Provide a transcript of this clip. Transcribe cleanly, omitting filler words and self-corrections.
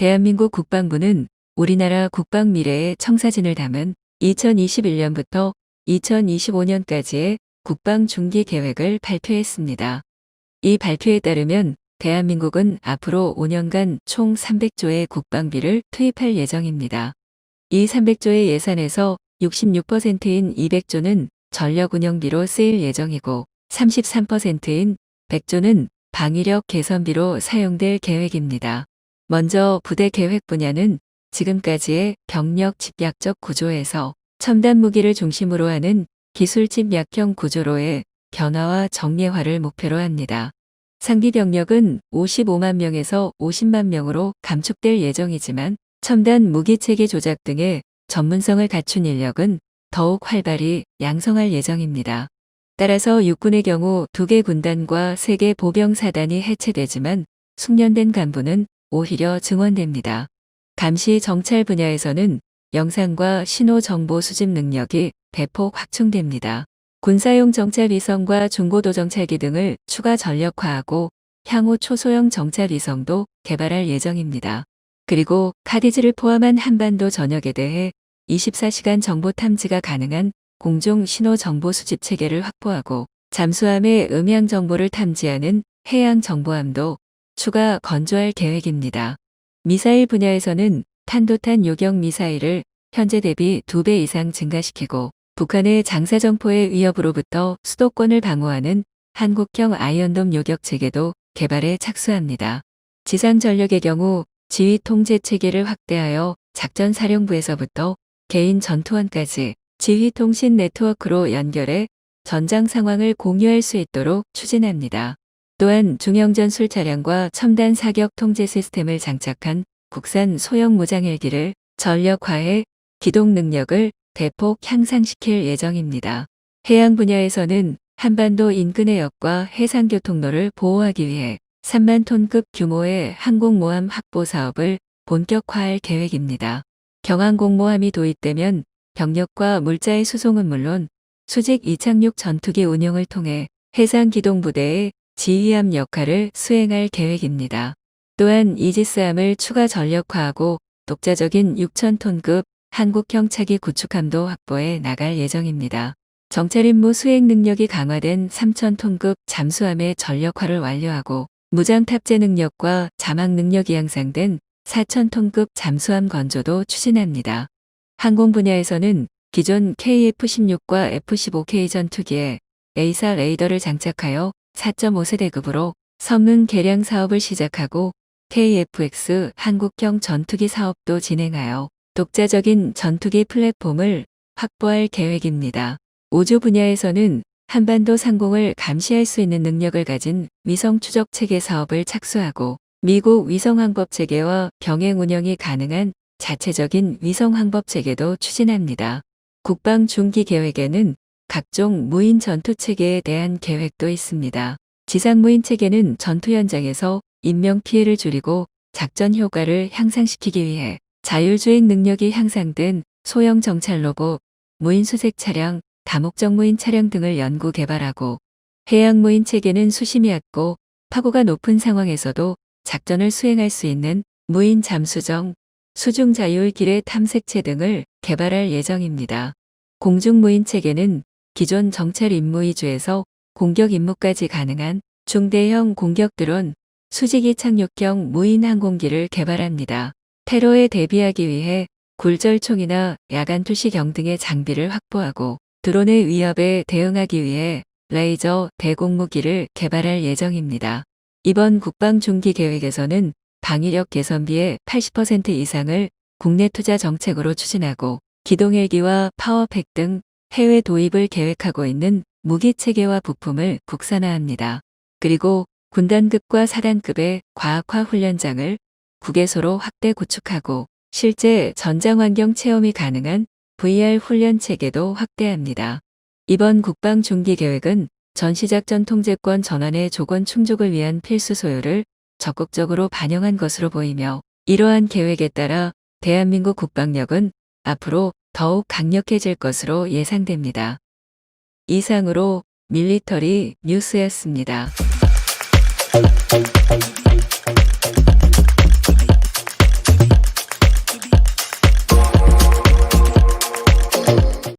대한민국 국방부는 우리나라 국방 미래의 청사진을 담은 2021년부터 2025년까지의 국방 중기 계획을 발표했습니다. 이 발표에 따르면 대한민국은 앞으로 5년간 총 300조의 국방비를 투입할 예정입니다. 이 300조의 예산에서 66%인 200조는 전력 운영비로 쓰일 예정이고 33%인 100조는 방위력 개선비로 사용될 계획입니다. 먼저 부대 계획 분야는 지금까지의 병력 집약적 구조에서 첨단 무기를 중심으로 하는 기술 집약형 구조로의 변화와 정예화를 목표로 합니다. 상비 병력은 55만 명에서 50만 명으로 감축될 예정이지만 첨단 무기체계 조작 등의 전문성을 갖춘 인력은 더욱 활발히 양성할 예정입니다. 따라서 육군의 경우 2개 군단과 3개 보병사단이 해체되지만 숙련된 간부는 오히려 증원됩니다. 감시 정찰 분야에서는 영상과 신호 정보 수집 능력이 대폭 확충됩니다. 군사용 정찰 위성과 중고도 정찰기 등을 추가 전력화하고 향후 초소형 정찰 위성도 개발할 예정입니다. 그리고 카디즈를 포함한 한반도 전역에 대해 24시간 정보 탐지가 가능한 공중 신호 정보 수집 체계를 확보하고 잠수함의 음향 정보를 탐지하는 해양 정보함도 추가 건조할 계획입니다. 미사일 분야에서는 탄도탄 요격 미사일을 현재 대비 2배 이상 증가시키고 북한의 장사정포의 위협으로부터 수도권을 방어하는 한국형 아이언돔 요격 체계도 개발에 착수합니다. 지상전력의 경우 지휘 통제 체계를 확대하여 작전사령부에서부터 개인 전투원까지 지휘통신 네트워크로 연결해 전장 상황을 공유할 수 있도록 추진합니다. 또한 중형전술 차량과 첨단 사격 통제 시스템을 장착한 국산 소형 무장헬기를 전력화해 기동 능력을 대폭 향상시킬 예정입니다. 해양 분야에서는 한반도 인근의 역과 해상교통로를 보호하기 위해 3만 톤급 규모의 항공모함 확보 사업을 본격화할 계획입니다. 경항공모함이 도입되면 병력과 물자의 수송은 물론 수직 이착륙 전투기 운용을 통해 해상기동부대의 지휘함 역할을 수행할 계획입니다. 또한 이지스함을 추가 전력화하고 독자적인 6,000톤급 한국형 차기 구축함도 확보해 나갈 예정입니다. 정찰 임무 수행 능력이 강화된 3,000톤급 잠수함의 전력화를 완료하고 무장 탑재 능력과 자막 능력이 향상된 4,000톤급 잠수함 건조도 추진합니다. 항공 분야에서는 기존 KF-16과 F-15K 전투기에 A사 레이더를 장착하여 4.5세대급으로 성능 개량 사업을 시작하고 KF-X 한국형 전투기 사업도 진행하여 독자적인 전투기 플랫폼을 확보할 계획입니다. 우주 분야에서는 한반도 상공을 감시할 수 있는 능력을 가진 위성 추적 체계 사업을 착수하고 미국 위성 항법 체계와 병행 운영이 가능한 자체적인 위성 항법 체계도 추진합니다. 국방 중기 계획에는 각종 무인 전투 체계에 대한 계획도 있습니다. 지상 무인 체계는 전투 현장에서 인명 피해를 줄이고 작전 효과를 향상시키기 위해 자율주행 능력이 향상된 소형 정찰 로봇, 무인 수색 차량, 다목적 무인 차량 등을 연구 개발하고 해양 무인 체계는 수심이 얕고 파고가 높은 상황에서도 작전을 수행할 수 있는 무인 잠수정, 수중 자율 기뢰 탐색체 등을 개발할 예정입니다. 공중 무인 체계는 기존 정찰 임무 위주에서 공격 임무까지 가능한 중대형 공격 드론, 수직이 착륙형 무인 항공기를 개발합니다. 테러에 대비하기 위해 굴절총이나 야간 투시경 등의 장비를 확보하고 드론의 위협에 대응하기 위해 레이저 대공무기를 개발할 예정입니다. 이번 국방 중기 계획에서는 방위력 개선비의 80% 이상을 국내 투자 정책으로 추진하고 기동헬기와 파워팩 등 해외 도입을 계획하고 있는 무기체계와 부품을 국산화합니다. 그리고 군단급과 사단급의 과학화 훈련장을 국외소로 확대 구축하고 실제 전장환경 체험이 가능한 VR 훈련 체계도 확대합니다. 이번 국방 중기 계획은 전시작전 통제권 전환의 조건 충족을 위한 필수 소요를 적극적으로 반영한 것으로 보이며 이러한 계획에 따라 대한민국 국방력은 앞으로 더욱 강력해질 것으로 예상됩니다. 이상으로 밀리터리 뉴스였습니다.